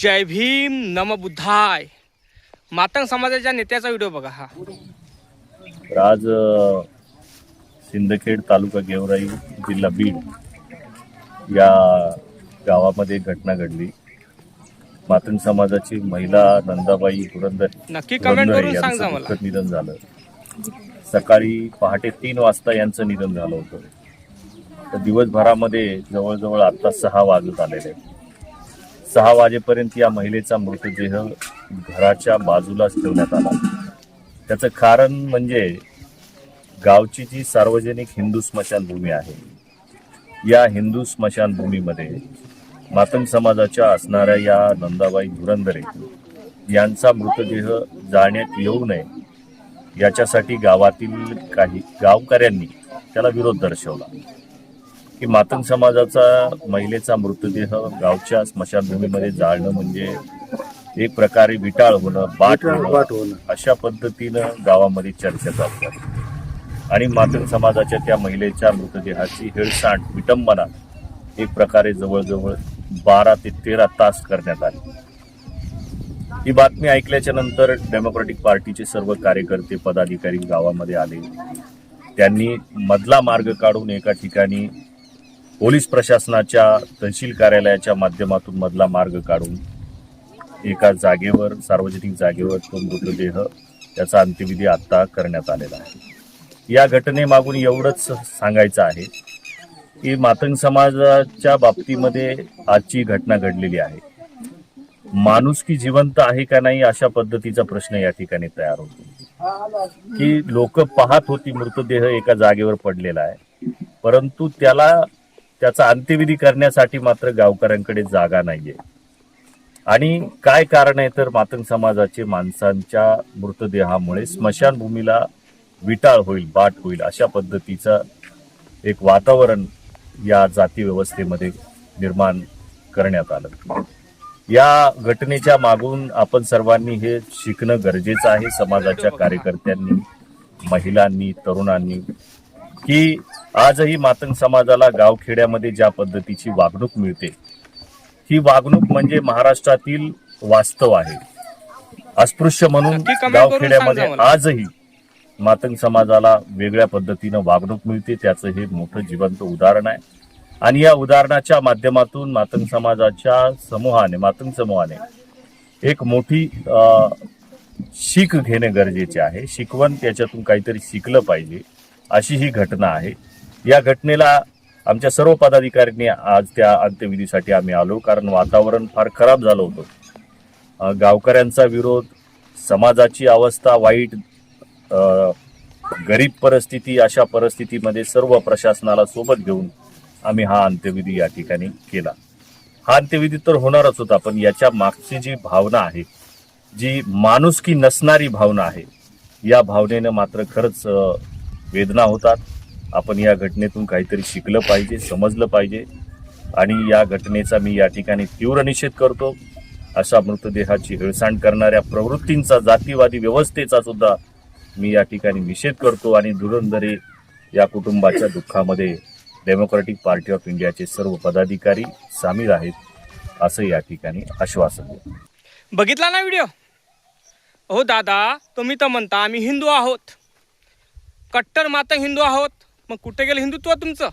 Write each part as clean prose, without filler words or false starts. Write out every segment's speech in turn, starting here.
जय भीम नम बुद्धाय. मातंग समाजाच्या नेत्याचा व्हिडिओ बघा हा. आज सिंदखेड तालुका गेवराई जिल्हा बीड या गावामध्ये घटना घडली. मातंग समाजाची महिला नंदाबाई नक्की कमेंट करून यांचं सांगा मला. दुःखद निधन झालं. सकाळी पहाटे 3 वाजता यांचं निधन झालं होतं. तर दिवसभरामध्ये जवळजवळ आता 6 वाजत आलेले. 6 वाजेपर्यंत या महिलेचा मृतदेह घराच्या बाजूलाच ठेवण्यात आला. त्याचं कारण म्हणजे गावची जी सार्वजनिक हिंदू स्मशानभूमी आहे, या हिंदू स्मशानभूमीमध्ये मातंग समाजाच्या असणाऱ्या या नंदाबाई धुरंदरे यांचा मृतदेह जाळण्यात येऊ नये याच्यासाठी गावातील काही गावकऱ्यांनी त्याला विरोध दर्शवला की मातंग समाजाचा महिलेचा मृतदेह गावच्या स्मशानभूमीमध्ये जाळणं म्हणजे एक प्रकारे विटाळ होणं, बाट होणं अशा पद्धतीनं गावामध्ये चर्चा चालू आहे. आणि मातंग समाजाच्या त्या महिलेच्या मृतदेहाची हेळसांड विटंबना एक प्रकारे जवळजवळ 12 ते 13 तास करण्यात आली. ही बातमी ऐकल्याच्या नंतर डेमोक्रेटिक पार्टीचे सर्व कार्यकर्ते पदाधिकारी गावामध्ये आले. त्यांनी मधला मार्ग काढून एका ठिकाणी पोलीस प्रशासनाच्या तहसील कार्यालयाच्या माध्यमातून मधला मार्ग काढून एका जागेवर, सार्वजनिक जागेवर तो मृतदेह त्याचा अंत्यविधी आता करण्यात आलेला आहे. या घटनेमागून एवढंच सांगायचं आहे की मातंग समाजाच्या बाबतीमध्ये आजची घटना घडलेली आहे. माणुसकी जिवंत आहे का नाही अशा पद्धतीचा प्रश्न या ठिकाणी तयार होतो की लोक पाहत होती मृतदेह एका जागेवर पडलेला आहे, परंतु त्याचा अंत्यविधी करण्यासाठी मात्र गावकऱ्यांकडे जागा नाहीये. आणि काय कारण आहे तर मातंग समाजाचे माणसांच्या मृतदेहामुळे स्मशानभूमीला विटाळ होईल, बाट होईल अशा पद्धतीचं एक वातावरण या जाती व्यवस्थेमध्ये निर्माण करण्यात आलं. या घटनेच्या मागून आपण सर्वांनी हे शिकणं गरजेचं आहे, समाजाच्या कार्यकर्त्यांनी, महिलांनी, तरुणांनी, की आजही मातंग समाजाला गावखेड्यामध्ये ज्या पद्धतीची वागणूक मिळते, ही वागणूक म्हणजे महाराष्ट्रातील वास्तव आहे. अस्पृश्य म्हणून गावखेड्यामध्ये आजही मातंग समाजाला वेगळ्या पद्धतीनं वागणूक मिळते. त्याचं हे मोठं जिवंत उदाहरण आहे. आणि या उदाहरणाच्या माध्यमातून मातंग समूहाने एक मोठी शीख घेणे गरजेचे आहे. शिकवण त्याच्यातून काहीतरी शिकलं पाहिजे अशी ही घटना आहे. या घटनेला आमच्या सर्व पदाधिकाऱ्यांनी आज त्या अंत्यविधीसाठी आम्ही आलो, कारण वातावरण फार खराब झालं होतं. गावकऱ्यांचा विरोध, समाजाची अवस्था वाईट, गरीब परिस्थिती, अशा परिस्थितीमध्ये सर्व प्रशासनाला सोबत घेऊन आम्ही हा अंत्यविधी या ठिकाणी केला. हा अंत्यविधी तर होणारच होता, पण याच्या मागची जी भावना आहे, जी माणुसकी नसणारी भावना आहे, या भावनेनं मात्र खरंच वेदना होतात. आपण या घटनेतून काहीतरी शिकलं पाहिजे, समजलं पाहिजे. आणि या घटनेचा मी या ठिकाणी तीव्र निषेध करतो. अशा मृतदेहाची हेळसांड करणाऱ्या प्रवृत्तींचा, जातीवादी व्यवस्थेचा सुद्धा मी या ठिकाणी निषेध करतो. आणि धुरंदरे या कुटुंबाच्या दुःखामध्ये डेमोक्रेटिक पार्टी ऑफ इंडियाचे सर्व पदाधिकारी सामील आहेत असं या ठिकाणी आश्वासन देतो. बघितला ना व्हिडिओ? हो दादा, तुम्ही तर म्हणता आम्ही हिंदू आहोत, कट्टर मातंग हिंदू आहोत. मग कुठे गेलं हिंदुत्व तुमचं?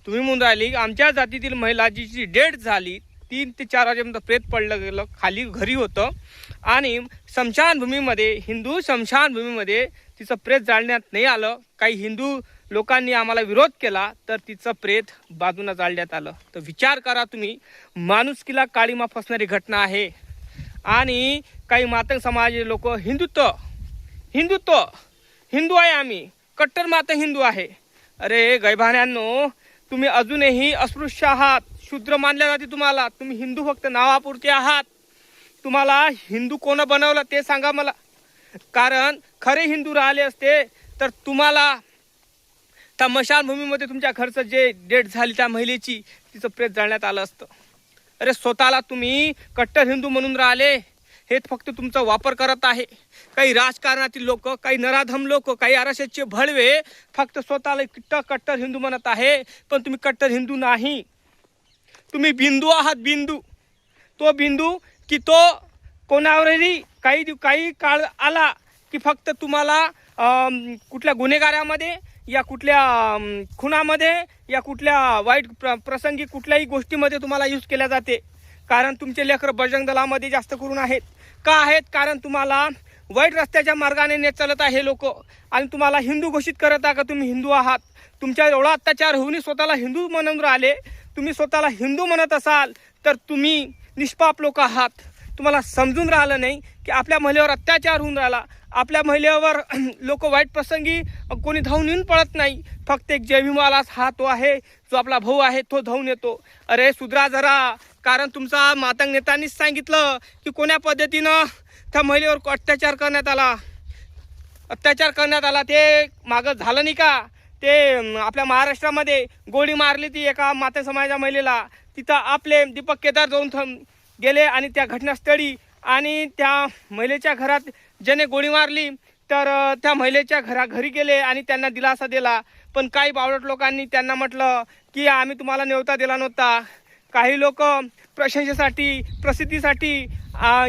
तुम्ही म्हणून राहिली आमच्या जातीतील महिला जी डेथ झाली, 3 ते 4 वाजेपर्यंत प्रेत पडलं गेलं, खाली घरी होतं. आणि स्मशानभूमीमध्ये, हिंदू स्मशानभूमीमध्ये तिचं प्रेत जाळण्यात नाही आलं. काही हिंदू लोकांनी आम्हाला विरोध केला तर तिचं प्रेत बाजूनं जाळण्यात आलं. तर विचार करा तुम्ही, माणुसकीला काळीमा फसणारी घटना आहे. आणि काही मातंग समाजाचे लोक हिंदू आहे, आम्ही कट्टर मातंग हिंदू आहे. अरे गैभान्यांनो, तुम्ही अजूनही अस्पृश्य आहात, शूद्र मानल्या जाते तुम्हाला. तुम्ही हिंदू फक्त नावापुरते आहात. तुम्हाला हिंदू कोण बनवलं ते सांगा मला. कारण खरे हिंदू राहिले असते तर तुम्हाला त्या स्मशानभूमीमध्ये तुमच्या घरचं जे डेथ झाली त्या महिलेची, तिचं प्रेत जाळण्यात आलं असतं. अरे स्वतःला तुम्ही कट्टर हिंदू म्हणून राहिले, हे फक्त तुमचा वापर करत आहे. काही राजकारणातील लोक, काही नराधम लोक, काही आरएसएसचे भडवे फक्त स्वतःला कट्टर हिंदू म्हणत आहे, पण तुम्ही कट्टर हिंदू नाही. तुम्ही बिंदू आहात, बिंदू. तो बिंदू की तो कोणावरही काही काळ आला की फक्त तुम्हाला कुठल्या गुन्हेगारामध्ये या कुठल्या खुनामध्ये या कुठल्या वाईट प्रसंगी कुठल्याही गोष्टीमध्ये तुम्हाला यूज केल्या जाते. कारण तुमचे लेकरं बजरंग दलामध्ये जास्त करून आहेत. का आहेत? कारण तुम्हाला वाईट रस्त्याच्या मार्गाने नेत चालत आहे लोक आणि तुम्हाला हिंदू घोषित करत आहे का तुम्ही हिंदू आहात. तुमच्या एवढा अत्याचार होऊन स्वतःला हिंदू म्हणून राहिले. तुम्ही स्वतःला हिंदू म्हणत असाल तर तुम्ही निष्पाप लोक आहात. तुम्हाला समजून राहिलं नाही की आपल्या महिलेवर अत्याचार होऊन राहिला. आपल्या महिलेवर लोक वाईट प्रसंगी कोणी धावून येऊन पळत नाही. फक्त एक जय भीमवालाच हा तो आहे जो आपला भाऊ आहे तो धावून येतो. अरे सुधरा जरा. कारण तुमचा मातंग नेत्यांनीच सांगितलं की कोण्या पद्धतीनं त्या महिलेवर अत्याचार करण्यात आला. ते मागं झालं नाही का? ते आपल्या महाराष्ट्रामध्ये गोळी मारली ती एका मातंग समाजाच्या महिलेला. तिथं आपले दीपक केदार जाऊन गेले आणि त्या घटनास्थळी आणि त्या महिलेच्या घरात ज्याने गोळी मारली तर त्या महिलेच्या घरी गेले आणि त्यांना दिलासा दिला. पण काही बावळट लोकांनी त्यांना म्हटलं की आम्ही तुम्हाला न्योता दिला नव्हता. काही लोक प्रशंसेसाठी प्रसिद्धीसाठी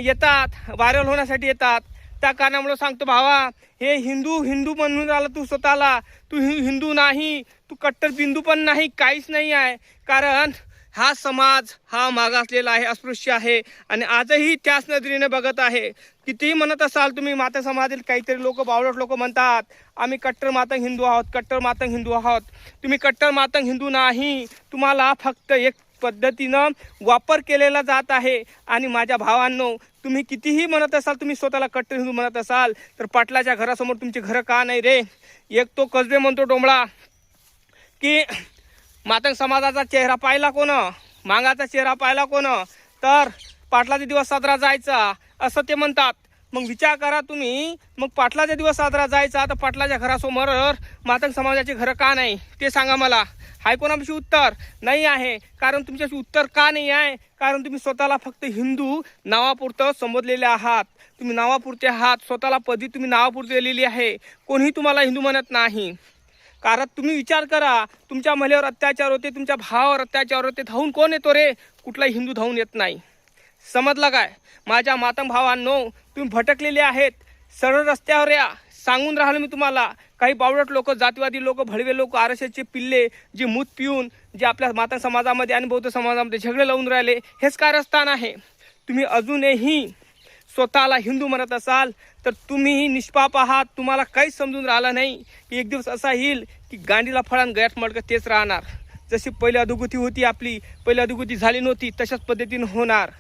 येतात, व्हायरल होण्यासाठी येतात. त्या कारणामुळे सांगतो भावा, हे हिंदू म्हणून राहिला तू स्वतःला. तू हिंदू नाही, तू कट्टर बिंदू पण नाही, काहीच नाही आहे. कारण हा समाज हा मागासलेला आहे, अस्पृश्य आहे आणि आजही त्याच नजरेने बघत आहे. कितीही म्हणत असाल तुम्ही मातंग समाजातील काहीतरी लोक बावळट लोक म्हणतात आम्ही कट्टर मातंग हिंदू आहोत. तुम्ही कट्टर मातंग हिंदू नाही. तुम्हाला फक्त एक पद्धतीनं वापर केलेला जात आहे. आणि माझ्या भावांनो, तुम्ही कितीही म्हणत असाल, तुम्ही स्वतःला कट्टर हिंदू म्हणत असाल तर पाटलाच्या घरासमोर तुमची घरं का नाही रे? एक तो कसबे म्हणतो डोंबळा की मातंग समाजाचा चेहरा पाहिला कोण, मांगाचा चेहरा पाहिला कोण, तर पाटलाचा दिवस साजरा जायचा असं ते म्हणतात. मग विचार करा तुम्ही, मग पाटलाचा दिवस साजरा जायचा तर पाटलाच्या घरासमोर मातंग समाजाची घरं का नाही ते सांगा मला. हाय कोणापाशी उत्तर नाही आहे. कारण तुमच्याशी उत्तर का नाही आहे? कारण तुम्ही स्वतःला फक्त हिंदू नावापुरतं संबोधलेले आहात. तुम्ही नावापुरते आहात. स्वतःला पदी तुम्ही नावापुरते दिलेली आहे. कोणीही तुम्हाला हिंदू म्हणत नाही. कारण तुम्ही विचार करा, तुमच्या महिलेवर अत्याचार होते, तुमच्या भावावर अत्याचार होते, धावून कोण येतो रे? कुठलाही हिंदू धावून येत नाही. समजलं काय? माझ्या मातंग भावांनो, तुम्ही भटकलेले आहेत. सरळ रस्त्यावर या. सांगून राहिलो मी तुम्हाला. काही बावळट लोक, जातीवादी लोक, भडवे लोक, आरक्षाचे पिल्ले जे मूत पिऊन जे आपल्या मातंग समाजामध्ये आणि बौद्ध समाजामध्ये झगडे लावून राहिले, हेच कारस्थान आहे. तुम्ही अजूनही स्वतःला हिंदू म्हणत असाल तर तुम्ही निष्पाप आहात. तुम्हाला काहीच समजून राहिलं नाही की एक दिवस असा येईल की गांडीला फळान गळ्यात मडकं तेच राहणार. जशी पहिली अधोगती होती आपली, पहिली अधोगती झाली नव्हती, तशाच पद्धतीने होणार.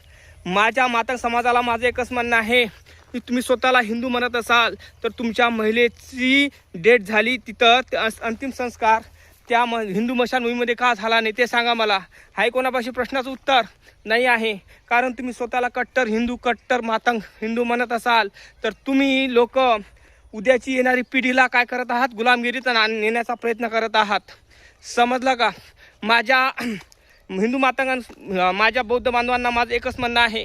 माझ्या मातंग समाजाला माझं एकच म्हणणं आहे की तुम्ही स्वतःला हिंदू म्हणत असाल तर तुमच्या महिलेची डेट झाली तिथं अंतिम संस्कार त्या हिंदू मशानभूमीमध्ये का झाला नाही ते सांगा मला. हाय कोणापाशी प्रश्नाचं उत्तर नाही आहे. कारण तुम्ही स्वतःला कट्टर हिंदू, कट्टर मातंग हिंदू म्हणत असाल तर तुम्ही लोक उद्याची येणारी पिढीला काय करत आहात? गुलामगिरीत नेण्याचा प्रयत्न करत आहात. समजलं का? माझ्या हिंदू मातंग, माझ्या बौद्ध बांधवांना माझं एकच म्हणणं आहे,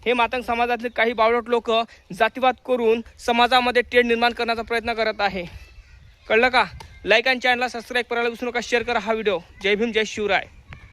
हे मातंग समाजातले काही बावळट लोक जातीवाद करून समाजामध्ये तेढ निर्माण करण्याचा प्रयत्न करत आहे. कळलं का? लाईक आणि चॅनलला सबस्क्राईब करायला विसरू नका. शेअर करा हा व्हिडिओ. जय भीम, जय शिवराय.